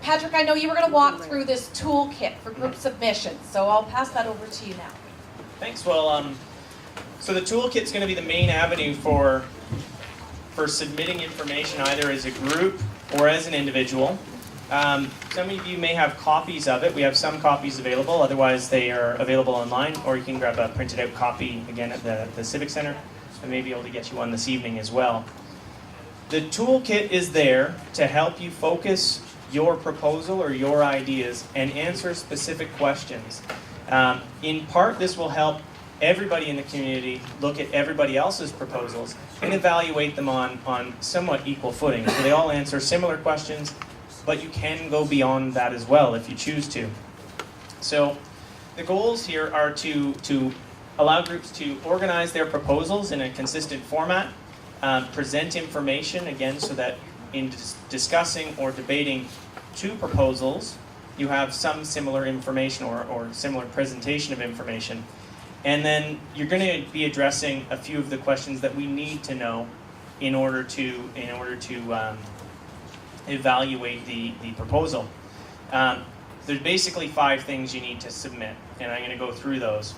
Patrick, I know you were going to walk through this toolkit for group submissions, so I'll pass that over to you now. Thanks. Well, so the toolkit's going to be the main avenue for submitting information either as a group or as an individual. Some of you may have copies of it. We have some copies available. Otherwise, they are available online, or you can grab a printed out copy again at the Civic Center. I may be able to get you one this evening as well. The toolkit is there to help you focus your proposal or your ideas and answer specific questions. In part, this will help everybody in the community look at everybody else's proposals and evaluate them on somewhat equal footing. So they all answer similar questions, but you can go beyond that as well if you choose to. So the goals here are to allow groups to organize their proposals in a consistent format, present information, again, so that in discussing or debating two proposals, you have some similar information or similar presentation of information. And then you're going to be addressing a few of the questions that we need to know in order to evaluate the proposal. There's basically 5 things you need to submit, and I'm going to go through those.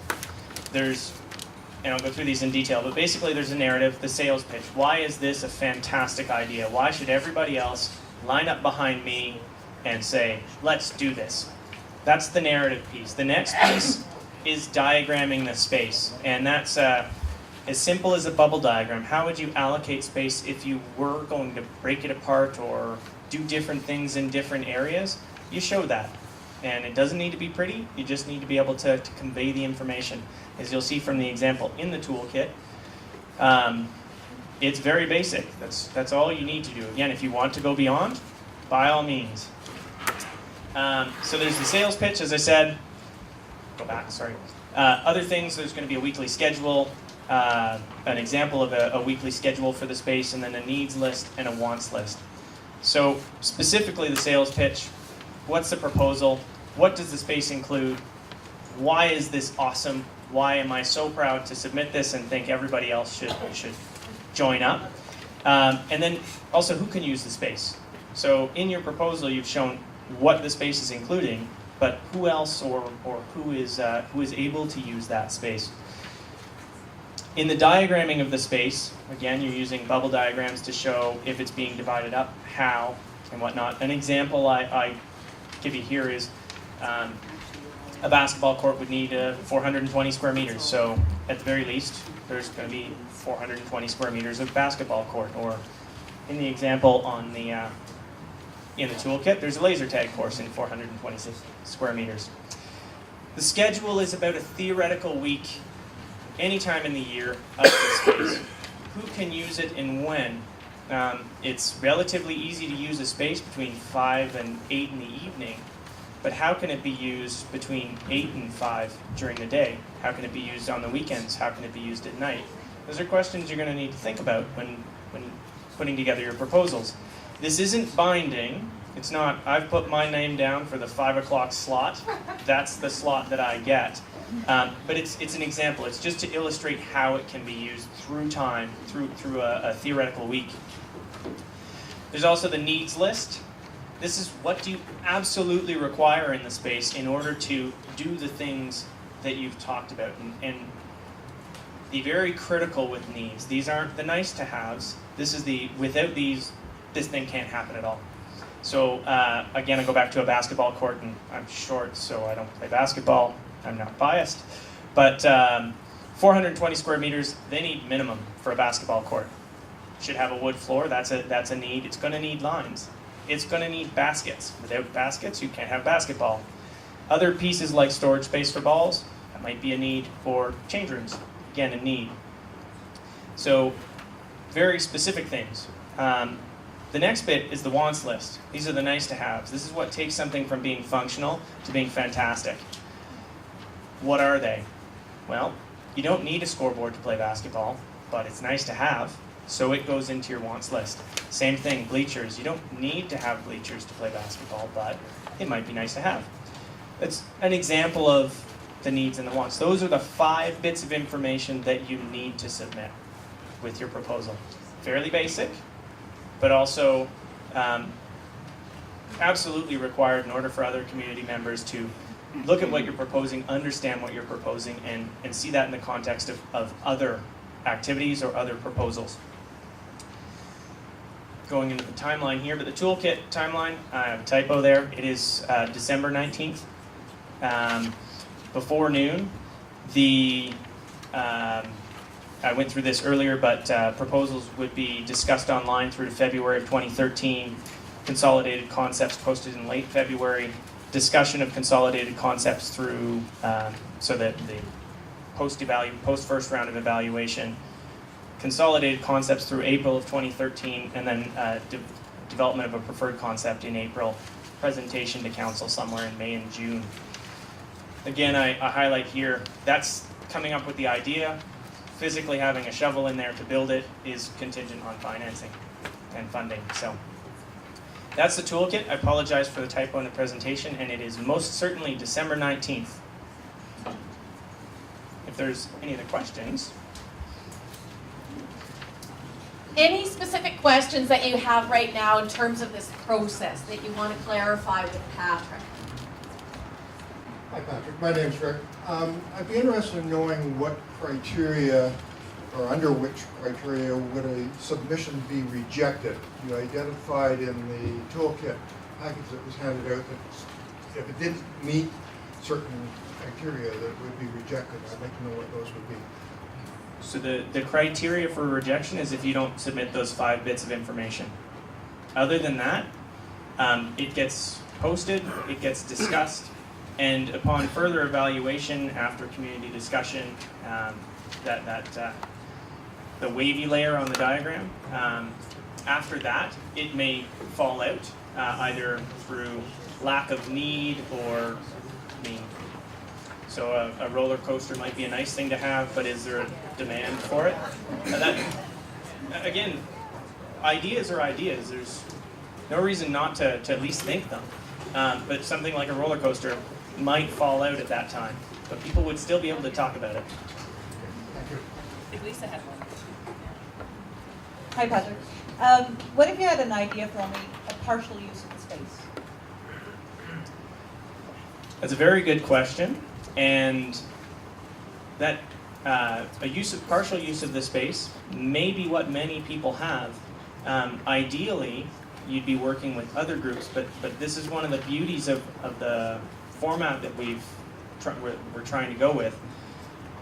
And I'll go through these in detail, but basically there's a narrative, the sales pitch. Why is this a fantastic idea? Why should everybody else line up behind me and say, let's do this? That's the narrative piece. The next piece is diagramming the space, and that's as simple as a bubble diagram. How would you allocate space if you were going to break it apart or do different things in different areas? You show that. And it doesn't need to be pretty, you just need to be able to convey the information. As you'll see from the example in the toolkit, it's very basic. That's all you need to do. Again, if you want to go beyond, by all means. So there's the sales pitch, as I said. Go back, sorry. Other things, there's going to be a weekly schedule, an example of a weekly schedule for the space, and then a needs list and a wants list. So specifically the sales pitch, what's the proposal? What does the space include? Why is this awesome? Why am I so proud to submit this and think everybody else should join up? And then also, who can use the space? So in your proposal, you've shown what the space is including, but who else or who is able to use that space? In the diagramming of the space, again, you're using bubble diagrams to show if it's being divided up, how, and whatnot. An example I give you here is a basketball court would need 420 square meters. So at the very least, there's going to be 420 square meters of basketball court. Or in the example on the in the toolkit, there's a laser tag course in 426 square meters. The schedule is about a theoretical week, anytime in the year, of the space. Who can use it and when? It's relatively easy to use a space between 5 and 8 in the evening, but how can it be used between 8 and 5 during the day? How can it be used on the weekends? How can it be used at night? Those are questions you're going to need to think about when putting together your proposals. This isn't binding. It's not, I've put my name down for the 5 o'clock slot. That's the slot that I get. But it's an example. It's just to illustrate how it can be used through time, through a theoretical week. There's also the needs list. This is what do you absolutely require in the space in order to do the things that you've talked about. And be very critical with needs. These aren't the nice to haves. This is without these, this thing can't happen at all. So again, I go back to a basketball court, and I'm short, so I don't play basketball. I'm not biased. But 420 square meters, they need minimum for a basketball court. Should have a wood floor, that's a need. It's going to need lines. It's going to need baskets. Without baskets, you can't have basketball. Other pieces like storage space for balls, that might be a need. For change rooms, again, a need. So very specific things. The next bit is the wants list. These are the nice to haves. This is what takes something from being functional to being fantastic. What are they? Well, you don't need a scoreboard to play basketball, but it's nice to have, so it goes into your wants list. Same thing, bleachers. You don't need to have bleachers to play basketball, but it might be nice to have. That's an example of the needs and the wants. Those are the 5 bits of information that you need to submit with your proposal. Fairly basic, but also absolutely required in order for other community members to look at what you're proposing, understand what you're proposing, and see that in the context of other activities or other proposals. Going into the timeline here, but the toolkit timeline, I have a typo there. It is December 19th. Before noon, I went through this earlier, but proposals would be discussed online through to February of 2013. Consolidated concepts posted in late February. Discussion of consolidated concepts through, so that the post first round of evaluation. Consolidated concepts through April of 2013, and then development of a preferred concept in April. Presentation to council somewhere in May and June. Again, I highlight here, that's coming up with the idea. Physically having a shovel in there to build it is contingent on financing and funding. So that's the toolkit. I apologize for the typo in the presentation, and it is most certainly December 19th. If there's any other questions. Any specific questions that you have right now in terms of this process that you want to clarify with Patrick? Hi Patrick, my name's Rick. I'd be interested in knowing what criteria, or under which criteria, would a submission be rejected? You identified in the toolkit package that was handed out that if it didn't meet certain criteria that would be rejected. I'd like to know what those would be. So the criteria for rejection is if you don't submit those 5 bits of information. Other than that, it gets posted, it gets discussed, and upon further evaluation after community discussion, the wavy layer on the diagram, after that, it may fall out, either through lack of need or, so a roller coaster might be a nice thing to have, but is there a demand for it? Again, ideas are ideas. There's no reason not to at least think them. But something like a roller coaster might fall out at that time, but people would still be able to talk about it. Thank you. If Lisa had one. Hi, Patrick. What if you had an idea for only a partial use of the space? That's a very good question, and that partial use of the space may be what many people have. Ideally, you'd be working with other groups, but this is one of the beauties of the format that we're trying to go with.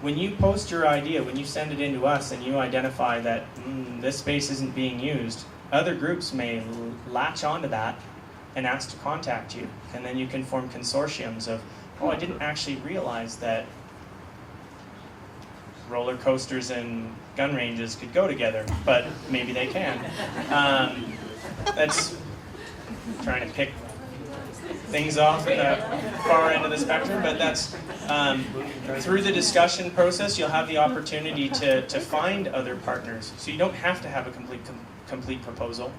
When you post your idea, when you send it in to us and you identify that this space isn't being used, other groups may latch onto that and ask to contact you. And then you can form consortiums of, oh, I didn't actually realize that roller coasters and gun ranges could go together, but maybe they can. That's trying to pick things off at the far end of the spectrum, but that's through the discussion process, you'll have the opportunity to find other partners. So you don't have to have a complete proposal.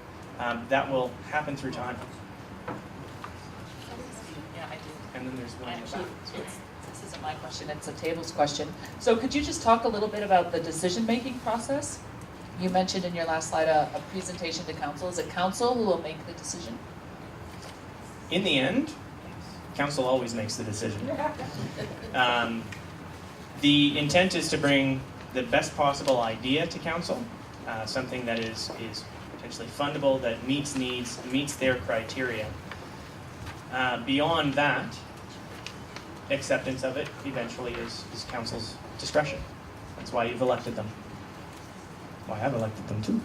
That will happen through time. Yeah, I do. And then there's one. Actually, this isn't my question, it's a table's question. So could you just talk a little bit about the decision-making process? You mentioned in your last slide a presentation to council. Is it council who will make the decision? In the end, council always makes the decision. The intent is to bring the best possible idea to council, something that is potentially fundable, that meets needs, meets their criteria. Beyond that, acceptance of it eventually is council's discretion. That's why you've elected them. Well, I have elected them too.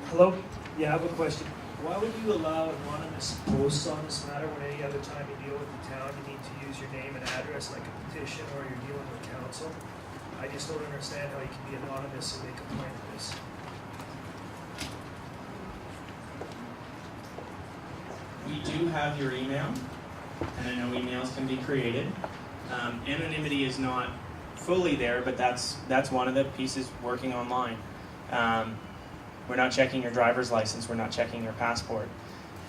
Hello? Yeah, I have a question. Why would you allow anonymous posts on this matter when any other time you deal with the town, you need to use your name and address like a petition or you're dealing with council? I just don't understand how you can be anonymous and make a point of this. We do have your email, and I know emails can be created. Anonymity is not fully there, but that's one of the pieces working online. We're not checking your driver's license, we're not checking your passport.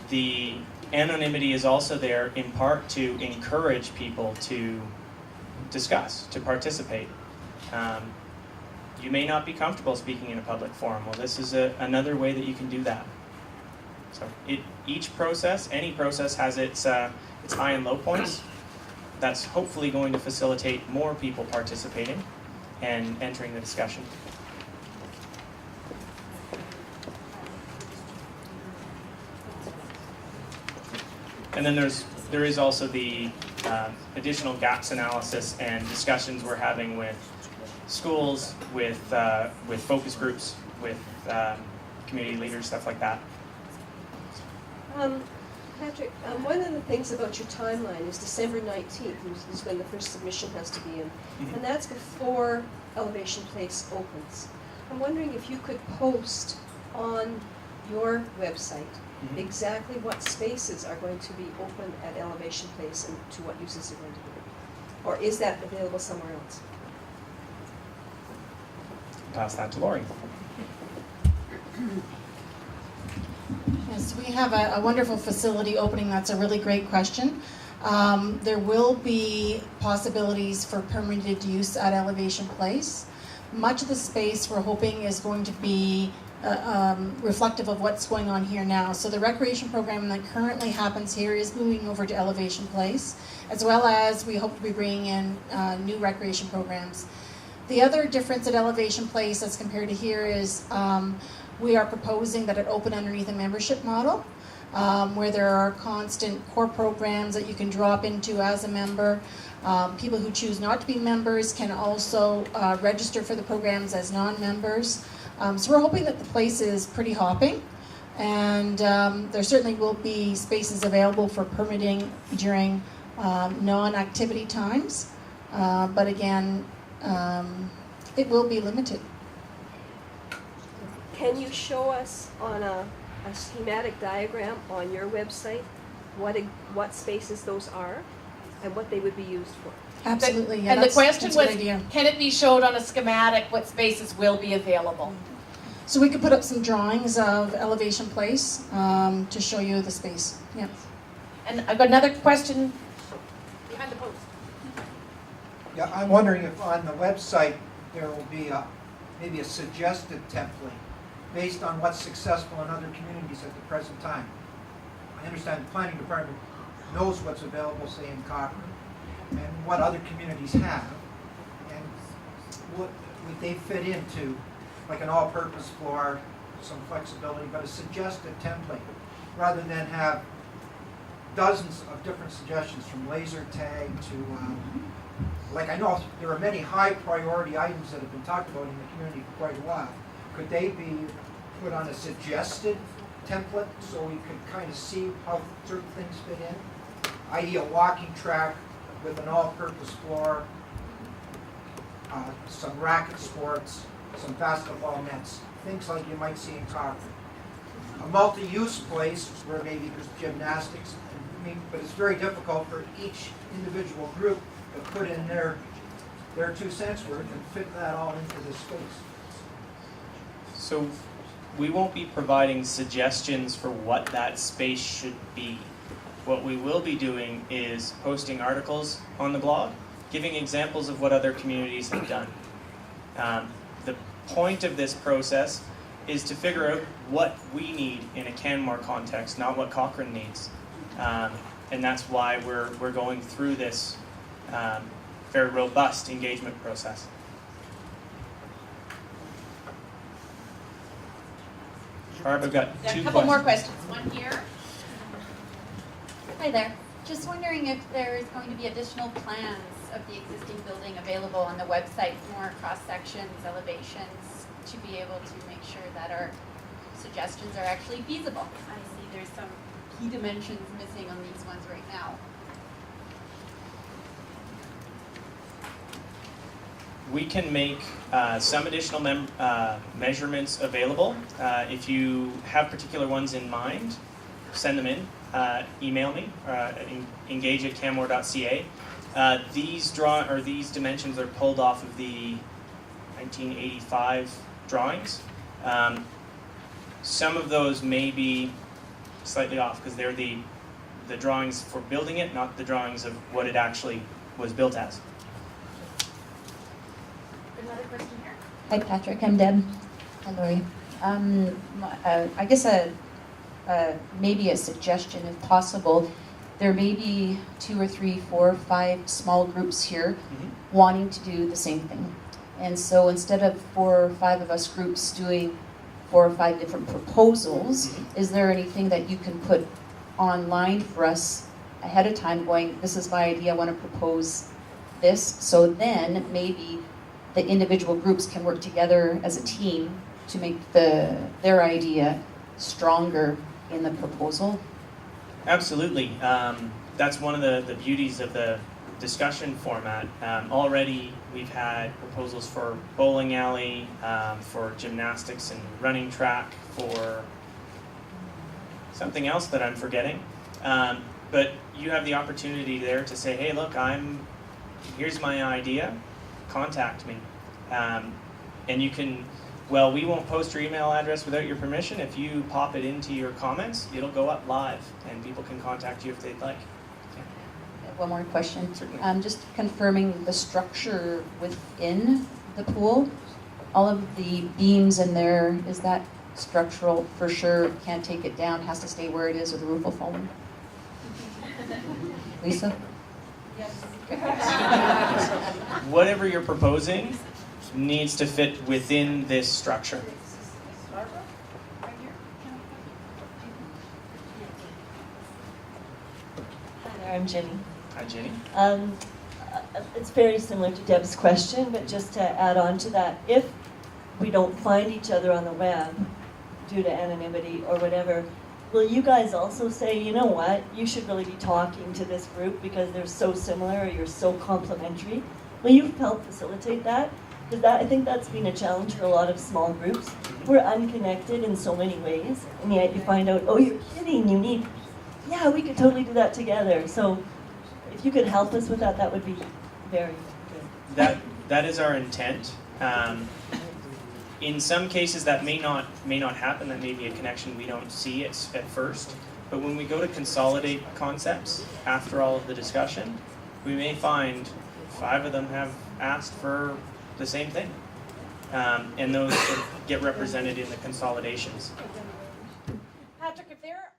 The anonymity is also there in part to encourage people to discuss, to participate. You may not be comfortable speaking in a public forum. Well, this is another way that you can do that. So each process, any process has its high and low points. That's hopefully going to facilitate more people participating and entering the discussion. And then there is also the additional gaps analysis and discussions we're having with schools, with focus groups, with community leaders, stuff like that. Patrick, one of the things about your timeline is December 19th is when the first submission has to be in, and that's before Elevation Place opens. I'm wondering if you could post on your website exactly what spaces are going to be open at Elevation Place and to what uses are going to be. Or is that available somewhere else? Pass that to Lori. Yes, we have a wonderful facility opening. That's a really great question. There will be possibilities for permitted use at Elevation Place. Much of the space we're hoping is going to be reflective of what's going on here now. So the recreation program that currently happens here is moving over to Elevation Place, as well as we hope to be bringing in new recreation programs. The other difference at Elevation Place as compared to here is we are proposing that it open underneath a membership model where there are constant core programs that you can drop into as a member. People who choose not to be members can also register for the programs as non-members. So we're hoping that the place is pretty hopping, and there certainly will be spaces available for permitting during non-activity times, but again, it will be limited. Can you show us on a schematic diagram on your website what spaces those are and what they would be used for? Absolutely, yeah. And the question that's a good was, idea. can it be showed on a schematic what spaces will be available? So we could put up some drawings of Elevation Place to show you the space. Yeah. And I've got another question behind the post. Yeah, I'm wondering if on the website there will be maybe a suggested template based on what's successful in other communities at the present time. I understand the planning department knows what's available, say in Cochrane, and what other communities have, and what would they fit into, like an all-purpose floor, some flexibility, but a suggested template, rather than have dozens of different suggestions from laser tag to, like I know there are many high priority items that have been talked about in the community for quite a while. Could they be put on a suggested template so we could kind of see how certain things fit in? i.e. a walking track with an all-purpose floor, some racket sports, some basketball nets, things like you might see in Cochrane. A multi-use place where maybe there's gymnastics, but it's very difficult for each individual group to put in their 2 cents worth and fit that all into this space. So we won't be providing suggestions for what that space should be. What we will be doing is posting articles on the blog, giving examples of what other communities have done. The point of this process is to figure out what we need in a Canmore context, not what Cochrane needs. And that's why we're going through this very robust engagement process. Barb, I've got Yeah, two a couple more questions. questions. One here. Hi there. Just wondering if there is going to be additional plans of the existing building available on the website, more cross-sections, elevations, to be able to make sure that our suggestions are actually feasible. I see there's some key dimensions missing on these ones right now. We can make some additional measurements available. If you have particular ones in mind, send them in. Email me, engage@canmore.ca. These dimensions are pulled off of the 1985 drawings. Some of those may be slightly off because they're the drawings for building it, not the drawings of what it actually was built as. Another question here. Hi Patrick, I'm Deb. Hi Lori. I guess maybe a suggestion if possible. There may be 2 or 3, 4, 5 small groups here wanting to do the same thing. And so instead of 4 or 5 of us groups doing 4 or 5 different proposals, is there anything that you can put online for us ahead of time going, this is my idea, I want to propose this, so then maybe the individual groups can work together as a team to make their idea stronger in the proposal? Absolutely. That's one of the beauties of the discussion format. Already we've had proposals for bowling alley, for gymnastics and running track, for something else that I'm forgetting. But you have the opportunity there to say, hey, look, here's my idea, contact me. And you can, well, we won't post your email address without your permission. If you pop it into your comments, it'll go up live and people can contact you if they'd like. One more question. Certainly. Just confirming the structure within the pool. All of the beams in there, is that structural for sure? Can't take it down, has to stay where it is or the roof will fall in? Lisa? Whatever you're proposing needs to fit within this structure. Hi there, I'm Jenny. Hi, Jenny. It's very similar to Deb's question, but just to add on to that, if we don't find each other on the web due to anonymity or whatever, will you guys also say, you know what, you should really be talking to this group because they're so similar or you're so complementary? Will you help facilitate that? Because I think that's been a challenge for a lot of small groups. We're unconnected in so many ways, and yet you find out, oh, you're kidding, yeah, we could totally do that together. So if you could help us with that, that would be very good. That is our intent. In some cases, that may not happen. That may be a connection we don't see at first. But when we go to consolidate concepts after all of the discussion, we may find 5 of them have asked for the same thing, and those sort of get represented in the consolidations. Patrick, if there